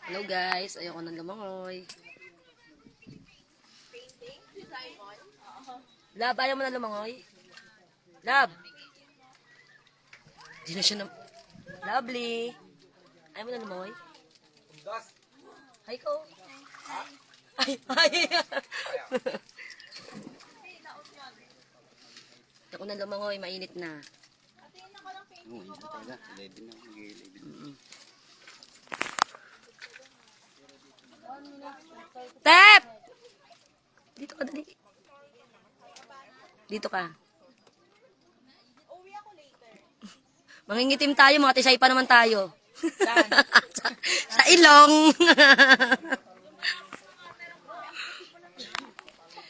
Hello guys, ayoko ng lumangoy. Lab, ayaw mo na lumangoy? Lab! Di na siya na... Lovely! Ayaw mo na lumangoy? Hi ko! Ay! Ay! Ako na lumangoy, mainit na. Oo, hindi talaga. 11 na. Mag-11. Tep! Dito ka, dali. Dito ka. Mangingitim tayo, mga tisay pa naman tayo. sa ilong.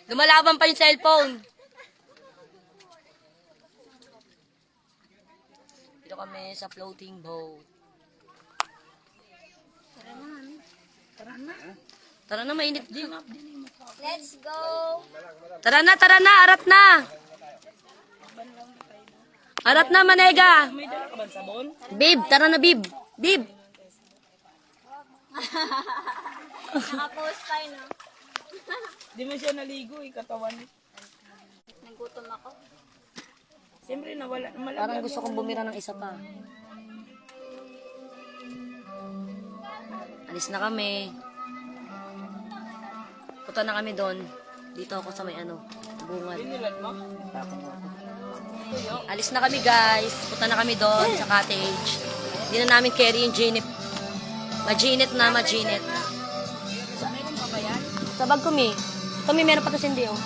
Lumalaban pa yung cellphone. Dito kami sa floating boat. Tara na, mainit din. Let's go! Tara na, arat na. Arat na, Manega. Babe, tara na, babe. Babe. Nakapost tayo, no? Di man siya naligo, katawan. Nagutom ako. Siyempre, nawala. Parang gusto kong bumira ng isa pa. Alis na kami. Punta na kami doon. Dito ako sa may bungad. Nilan mo? Alis na kami guys. Punta na kami doon sa cottage. Hindi na namin carry yung ginit. Maginit na, maginit. Meron pa ba yan? Sa bag ko, mi. Ito, mi, meron pa ito sindi, oh.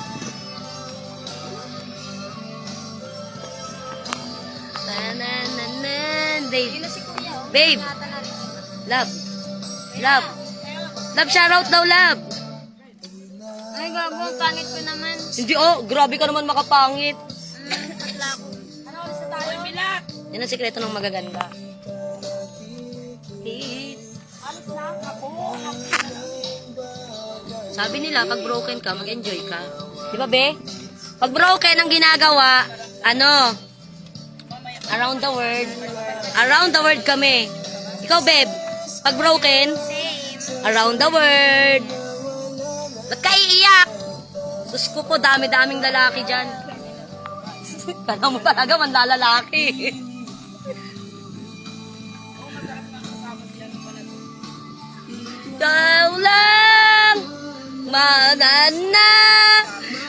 Tanananan. Babe. Si Kuya, oh. Babe. Nata na rin. Love. Love. Love, shoutout daw, love. Ay, gago. Ang pangit ko naman. Hindi, oh. Grabe ka naman makapangit. Atla ko. Ano oras na tayo? Bilak! Yan ang sikreto ng magaganda. Alis na ako. Sabi nila, pag broken ka, mag-enjoy ka. Di ba, be? Pag broken ang ginagawa, around the world. Around the world kami. Ikaw, babe, pag broken, around the world. Ba't ka iiyak? Sus ko po, dami-daming lalaki dyan. Kala mo talaga, manlalalaki. Ikaw lang, manana,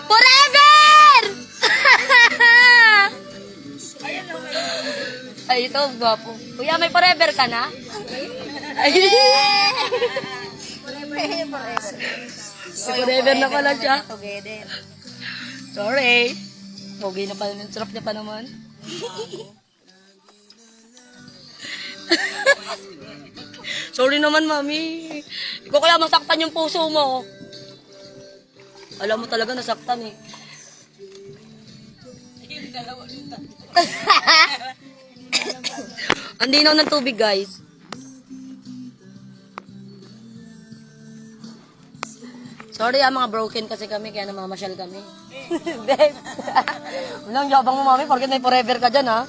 forever! Ay, ito, gwapo. Kuya, may forever ka na? Ay. Forever na pala siya. Together. Sorry. Pogi na pala. Sarap niya pa naman. Sorry naman, mami. Hindi ko kaya masaktan yung puso mo. Alam mo talaga nasaktan eh. Ang dinaw ng tubig, guys. Sorry mga broken kasi kami, kaya namamasyal kami. Babe. Walang yabang mo, mami, porket may forever ka dyan, ha?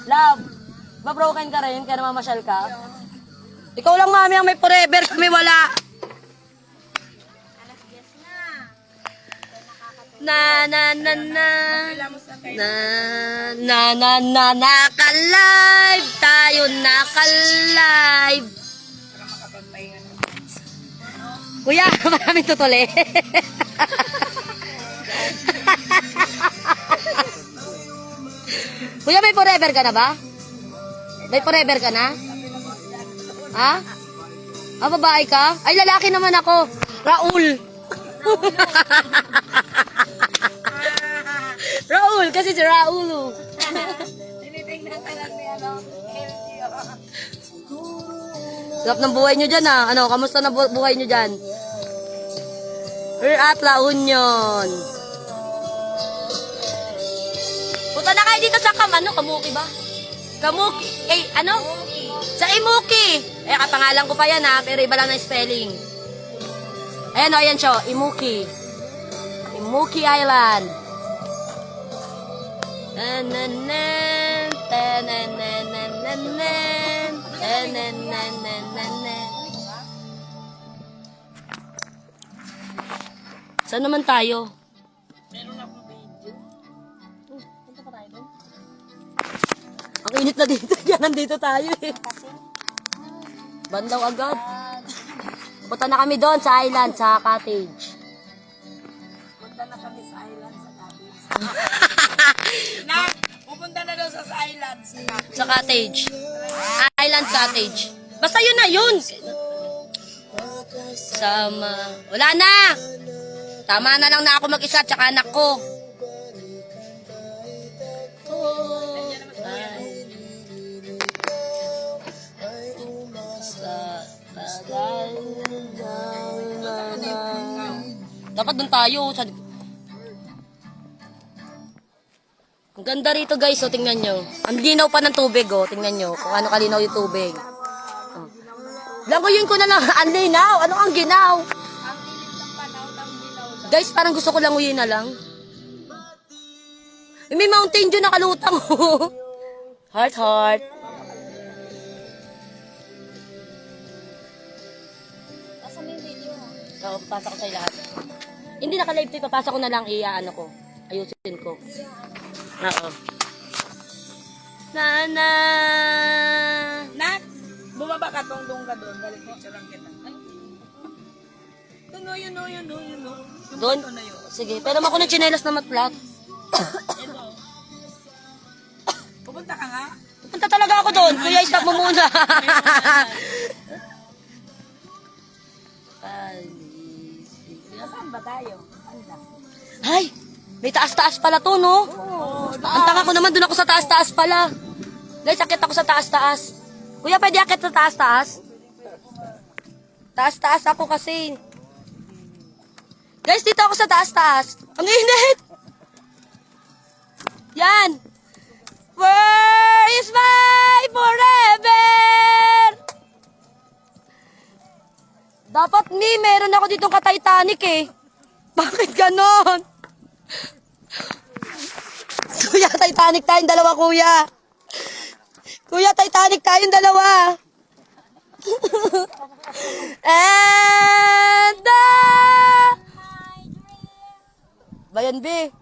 Love, ba broken ka rin, kaya namamasyal ka? Ikaw lang, mami, ang may forever, kami wala. Na na na na naka-live tayo, naka-live. Kuya, maraming tutuli. Kuya, may forever ka na ba? May forever ka na? Ha? Ah, babae ka? Ay, lalaki naman ako. Raul. Raul, kasi si Raul. Tinitingnan ka lang niya, no? Healthy, Sarap ng buhay nyo dyan, ha? Kamusta na buhay nyo dyan? We're at La Union. Punta na kayo dito sa Kamuki ba? Kamuki. Sa Imuki. Kapangalan ko pa yan, ha? Pero iba lang ng spelling. Ayan, ayan siya. Imuki. Imuki Island. Tananan, tananan, tananan, tananan, tananan. Saan naman tayo? Meron akong video. Punta pa tayo doon? Ang init na dito. Yan, nandito tayo eh. Bandaw agad. Punta na kami doon sa island, sa cottage. Punta na kami sa island sa cottage. Nak, pupunta na daw sa island sa cottage. Sa cottage. Island cottage. Basta yun na yun. Sama. Wala na. Tama na lang na ako mag-isa tsaka anak ko. Dapat doon tayo. Ang ganda rito guys, oh, tingnan nyo. Ang linaw pa ng tubig, oh. Tingnan nyo kung ano kalinaw yung tubig. Oh. Langoyin ko na lang. Ang linaw. Ano ang ginaw? Guys, parang gusto ko langoyin na lang. May Mountain Dew nakalutang, oh. Heart, heart. Nasa may video. Oo, papasa ko sa'yo lahat. Hindi naka-live to, papasa ko na lang, ano ko. Ayusin ko. Oo. Nana. Nak, bumaba ka, tungtong ka doon. Dali, picture lang kita. Yun o, yun o, yun o, yun o. Yung Doon? bato na yun. Sige, pero ako ng tsinelas na matplat. Ito. Pupunta ka nga. Punta talaga ako doon. Kuya, stop mo muna. Nasaan ba tayo? Anda. Ay, may taas-taas pala to, no? Ang tanga ko naman, doon ako sa taas-taas pala. Guys, akit ako sa taas-taas. Kuya, pwede akit sa taas-taas? Taas-taas ako kasi. Guys, dito ako sa taas-taas. Ang init! Yan! Where is my forever? Dapat meron ako ditong ka-Titanic eh. Bakit ganon? Kuya, Titanic tayong dalawa, kuya. Kuya, Titanic tayong dalawa. And Bayan, be.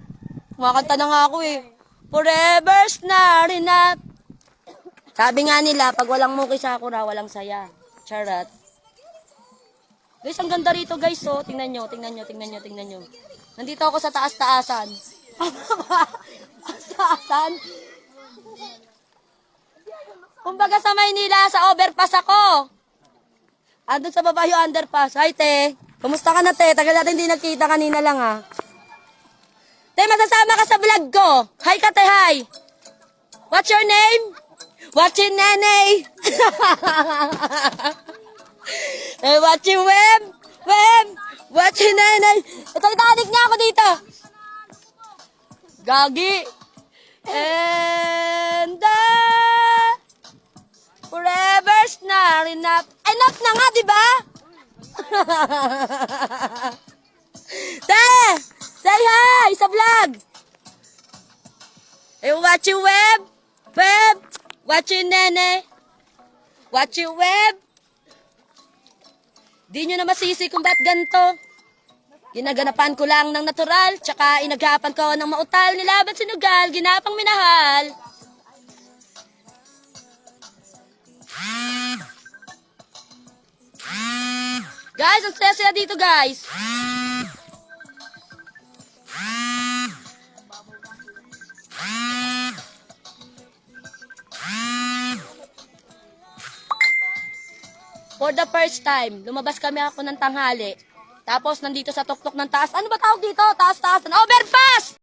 Kumakanta na nga ako eh. Forever's not enough. Sabi nga nila, pag walang Muki Sakura, walang saya. Charot. Guys, ang ganda rito guys, oh. Tingnan nyo, tingnan nyo, tingnan nyo, tingnan nyo. Nandito ako sa taas-taasan. Taas-taasan? Kumbaga sa Maynila, sa overpass ako. Andun sa baba yung underpass. Hi, te. Kumusta ka na, te? Tagal natin hindi nagkita, kanina lang, ha. Te, masasama ka sa vlog ko. Hi ka, te, hi. What's your name? What's your nene? Eh, what's your web? Web? What's your nene? Titanic nga ako dito. Gagi. And forever's not enough. Enough na nga, di ba? Te! Say hi sa vlog! Eh, watch your web? Web? Watch your nene? Watch your web? Di nyo na masisi kung ba't ganito. Ginaganapan ko lang ng natural, tsaka inagapan ko ng mautal, nilaban sinugal, ginapang minahal. Guys, ang saya-saya dito, guys. For the first time, lumabas kami ako ng tanghali. Tapos nandito sa tuktok ng taas. Ano ba tawag dito? Taas-taas. Overpass!